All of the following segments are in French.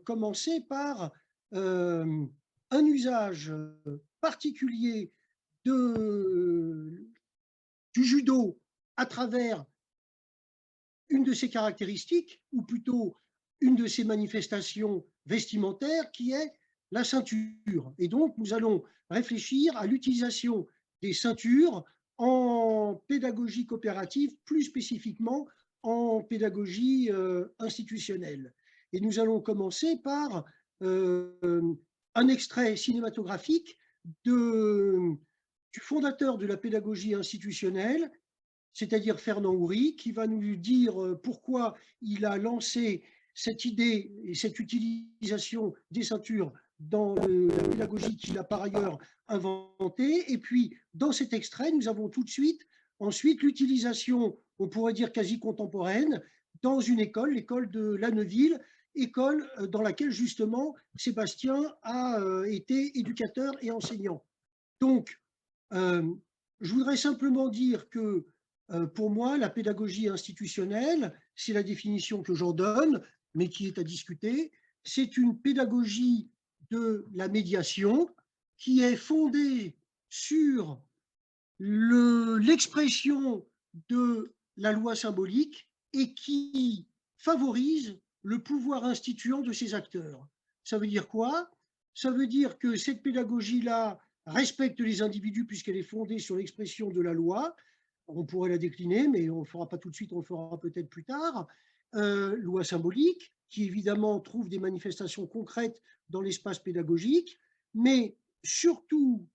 commencer par un usage particulier du judo à travers une de ses caractéristiques, ou plutôt une de ses manifestations vestimentaires, qui est la ceinture. Et donc, nous allons réfléchir à l'utilisation des ceintures en pédagogie coopérative, plus spécifiquement en pédagogie institutionnelle. Et nous allons commencer par un extrait cinématographique du fondateur de la pédagogie institutionnelle, c'est-à-dire Fernand Houry, qui va nous dire pourquoi il a lancé cette idée et cette utilisation des ceintures dans la pédagogie qu'il a par ailleurs inventée. Et puis, dans cet extrait, nous avons tout de suite ensuite l'utilisation, on pourrait dire quasi contemporaine, dans une école, l'école de Lanneville, école dans laquelle justement Sébastien a été éducateur et enseignant. Donc, je voudrais simplement dire que pour moi, la pédagogie institutionnelle, c'est la définition que j'en donne, mais qui est à discuter. C'est une pédagogie de la médiation qui est fondée sur l'expression de la loi symbolique et qui favorise le pouvoir instituant de ses acteurs. Ça veut dire quoi? Ça veut dire que cette pédagogie-là respecte les individus puisqu'elle est fondée sur l'expression de la loi. On pourrait la décliner, mais on ne le fera pas tout de suite, on le fera peut-être plus tard. Loi symbolique, qui évidemment trouve des manifestations concrètes dans l'espace pédagogique, mais surtout,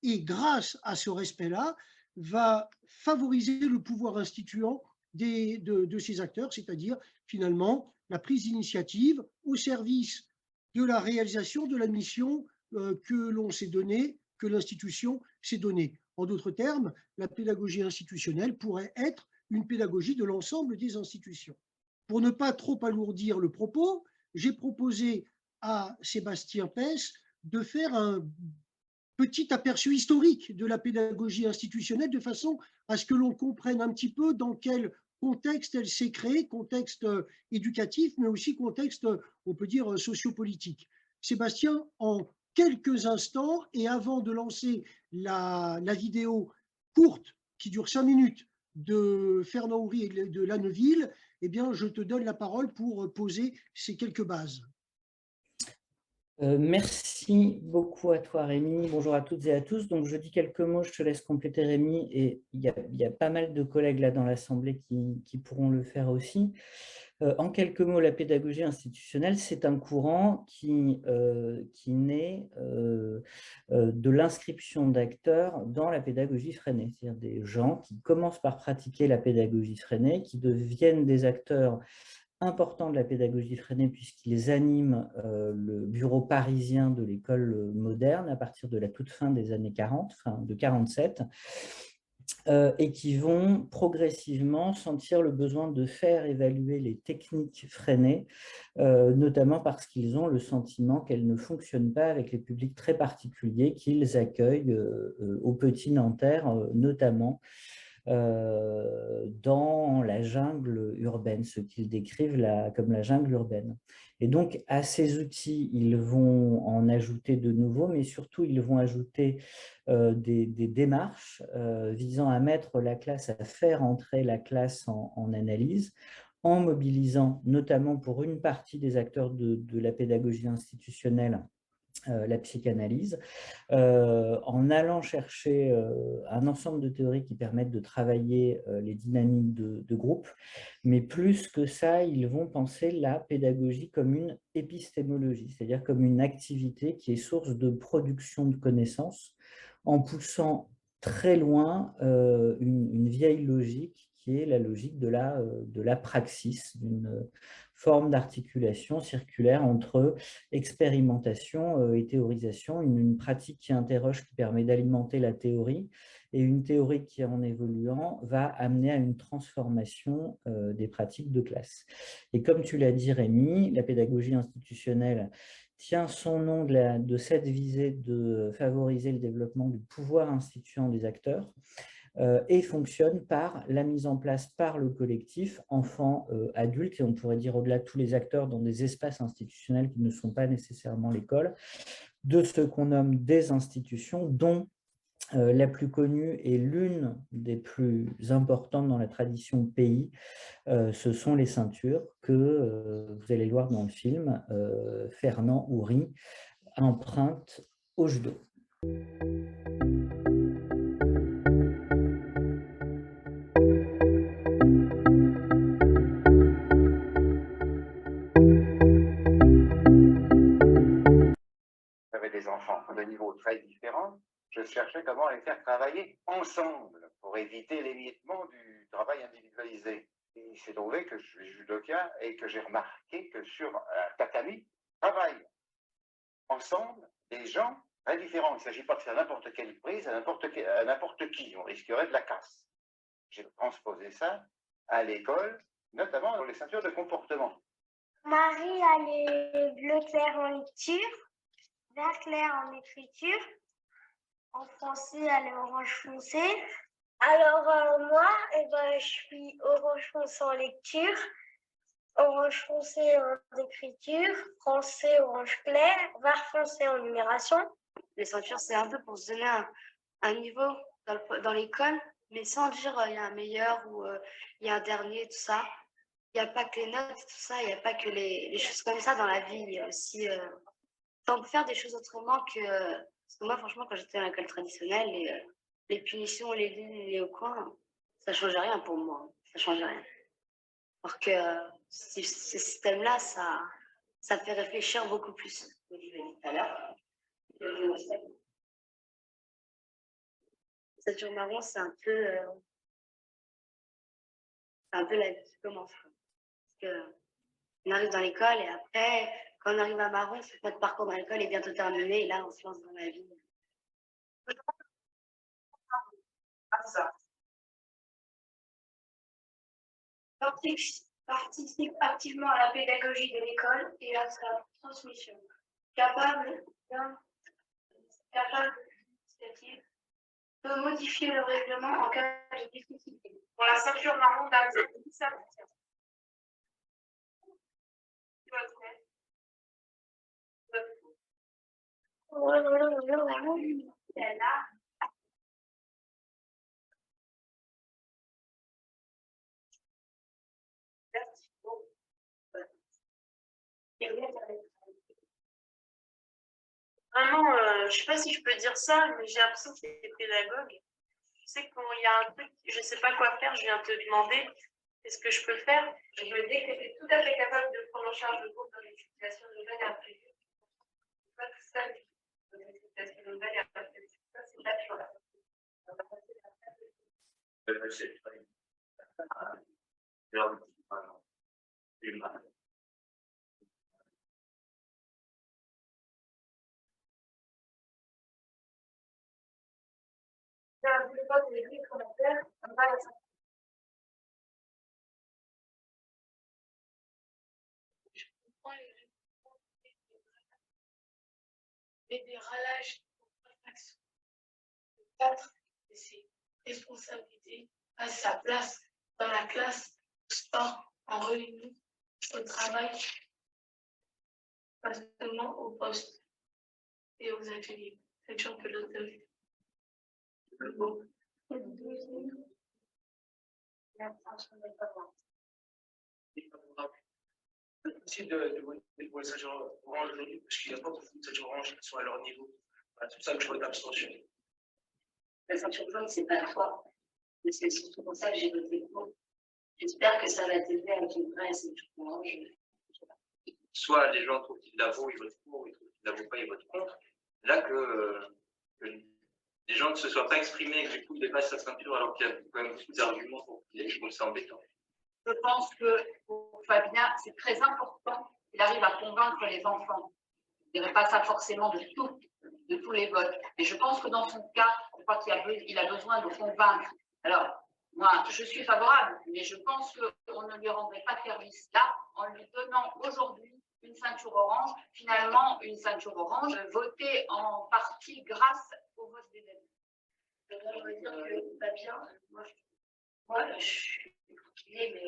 et grâce à ce respect-là, va favoriser le pouvoir instituant de ces acteurs, c'est-à-dire finalement la prise d'initiative au service de la réalisation de la mission que l'on s'est donnée, que l'institution s'est donnée. En d'autres termes, la pédagogie institutionnelle pourrait être une pédagogie de l'ensemble des institutions. Pour ne pas trop alourdir le propos, j'ai proposé à Sébastien Pes de faire un petit aperçu historique de la pédagogie institutionnelle de façon à ce que l'on comprenne un petit peu dans quel contexte elle s'est créée, contexte éducatif, mais aussi contexte, on peut dire, sociopolitique. Sébastien, en quelques instants, et avant de lancer la vidéo courte qui dure 5 minutes de Fernand Houry et de Lanneville, eh bien, je te donne la parole pour poser ces quelques bases. Merci beaucoup à toi, Rémi. Bonjour à toutes et à tous. Donc, je dis quelques mots, je te laisse compléter, Rémi. Et il y a pas mal de collègues là dans l'Assemblée qui pourront le faire aussi. En quelques mots, la pédagogie institutionnelle, c'est un courant qui naît de l'inscription d'acteurs dans la pédagogie freinée. C'est-à-dire des gens qui commencent par pratiquer la pédagogie freinée, qui deviennent des acteurs important de la pédagogie freinée puisqu'ils animent le bureau parisien de l'école moderne à partir de la toute fin des années 40, fin de 47, et qui vont progressivement sentir le besoin de faire évaluer les techniques freinées, notamment parce qu'ils ont le sentiment qu'elles ne fonctionnent pas avec les publics très particuliers qu'ils accueillent au Petit Nanterre, notamment dans la jungle urbaine, ce qu'ils décrivent comme la jungle urbaine. Et donc, à ces outils, ils vont en ajouter de nouveaux, mais surtout, ils vont ajouter des démarches visant à mettre la classe, à faire entrer la classe en analyse, en mobilisant notamment pour une partie des acteurs de la pédagogie institutionnelle, la psychanalyse, en allant chercher un ensemble de théories qui permettent de travailler les dynamiques de groupe, mais plus que ça, ils vont penser la pédagogie comme une épistémologie, c'est-à-dire comme une activité qui est source de production de connaissances, en poussant très loin une vieille logique qui est la logique de la praxis, d'une forme d'articulation circulaire entre expérimentation et théorisation, une pratique qui interroge, qui permet d'alimenter la théorie, et une théorie qui, en évoluant, va amener à une transformation des pratiques de classe. Et comme tu l'as dit, Rémi, la pédagogie institutionnelle tient son nom de cette visée de favoriser le développement du pouvoir instituant des acteurs, et fonctionne par la mise en place par le collectif enfants, adultes, et on pourrait dire au-delà de tous les acteurs dans des espaces institutionnels qui ne sont pas nécessairement l'école, de ce qu'on nomme des institutions, dont la plus connue et l'une des plus importantes dans la tradition pays, ce sont les ceintures que, vous allez le voir dans le film, Fernand Houry emprunte au judo. J'avais des enfants de niveaux très différents. Je cherchais comment les faire travailler ensemble pour éviter l'émiettement du travail individualisé. Et il s'est trouvé que je suis judoka et que j'ai remarqué que sur un tatami, travaillent ensemble des gens très différents. Il ne s'agit pas de faire n'importe quelle prise à n'importe qui. On risquerait de la casse. J'ai transposé ça à l'école, notamment dans les ceintures de comportement. Marie, elle est bleu clair en lecture, vert clair en écriture. En français, elle est orange foncé. Alors, moi, je suis orange foncé en lecture, orange foncé en écriture, français orange clair, vert foncé en numération. Les ceintures, c'est un peu pour se donner un niveau dans l'école, mais sans dire il y a un meilleur ou il y a un dernier, tout ça. Il n'y a pas que les notes, tout ça, il n'y a pas que les choses comme ça dans la vie. Il y a aussi, on peut faire des choses autrement que... parce que moi, franchement, quand j'étais à l'école traditionnelle, les punitions, les lignes, les au coin, ça ne changeait rien pour moi. Ça ne changeait rien. Alors que ce système-là, ça fait réfléchir beaucoup plus. Comme je l'ai dit tout à l'heure. Ceinture marron, c'est un peu la vie qui commence. Parce qu'on arrive dans l'école et après, quand on arrive à marron, c'est que notre parcours dans l'école est bientôt terminé et là, on se lance dans la vie. Participe activement à la pédagogie de l'école et à sa transmission. Capable d'initiative, peut modifier le règlement en cas de difficulté. Pour la ceinture marron d'âge, ça Vraiment, je ne sais pas si je peux dire ça, mais j'ai l'impression que c'est pédagogue. Je sais qu'il y a un truc, je ne sais pas quoi faire, je viens te demander qu'est-ce que je peux faire. Je me dis que tu es tout à fait capable de prendre en charge le groupe dans les situations nouvelles et imprévues. Pas tout ça, dans les situations nouvelles et imprévues. Ça, c'est naturel. Et des râlages de 4 et ses responsabilités à sa place dans la classe, au sport, en réunion, au travail, pas seulement au poste et aux ateliers. C'est sûr que l'autorité. C'est possible de voir les ceintures orange aujourd'hui, parce qu'il n'y a pas beaucoup de ceintures orange qui sont à leur niveau. Voilà, c'est pour ça que je vois l'abstention. La ceinture jaune, c'est pas toi. Mais c'est surtout pour ça que j'ai voté pour. J'espère que ça va t'aider avec une vraie ceinture orange. Soit les gens trouvent qu'ils la vaut, ils votent pour, ils trouvent qu'ils la vaut pas, ils votent contre. Là que les gens ne se soient pas exprimés et que du coup ils dépassent sa ceinture alors qu'il y a quand même beaucoup d'arguments pour qu'ils aient, je trouve ça embêtant. Je pense que pour Fabien, c'est très important qu'il arrive à convaincre les enfants. Je ne dirais pas ça forcément de tous les votes. Mais je pense que dans son cas, je crois qu'il a besoin de convaincre. Alors, moi, je suis favorable, mais je pense qu'on ne lui rendrait pas service là en lui donnant aujourd'hui une ceinture orange. Finalement, une ceinture orange votée en partie grâce au vote des élèves. Moi, je veux dire que Fabien, moi, je suis tranquille, mais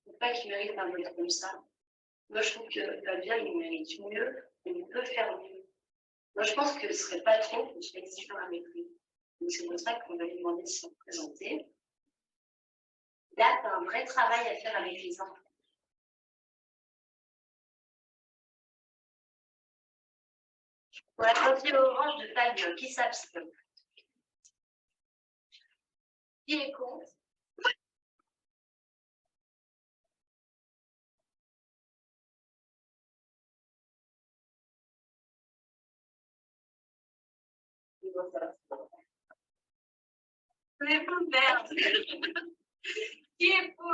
faut pas qu'il mérite un vote comme ça. Moi, je trouve que Fabien, il mérite mieux, et il peut faire mieux. Moi, je pense que ce serait pas trop qu'on soit exigeant avec lui. Donc, c'est pour ça qu'on va lui demander de se représenter. Là, tu as un vrai travail à faire avec les enfants. Pour la copie orange de Fabien, qui s'abstient? Qui est contre? C'est pour merde. Qui est pour?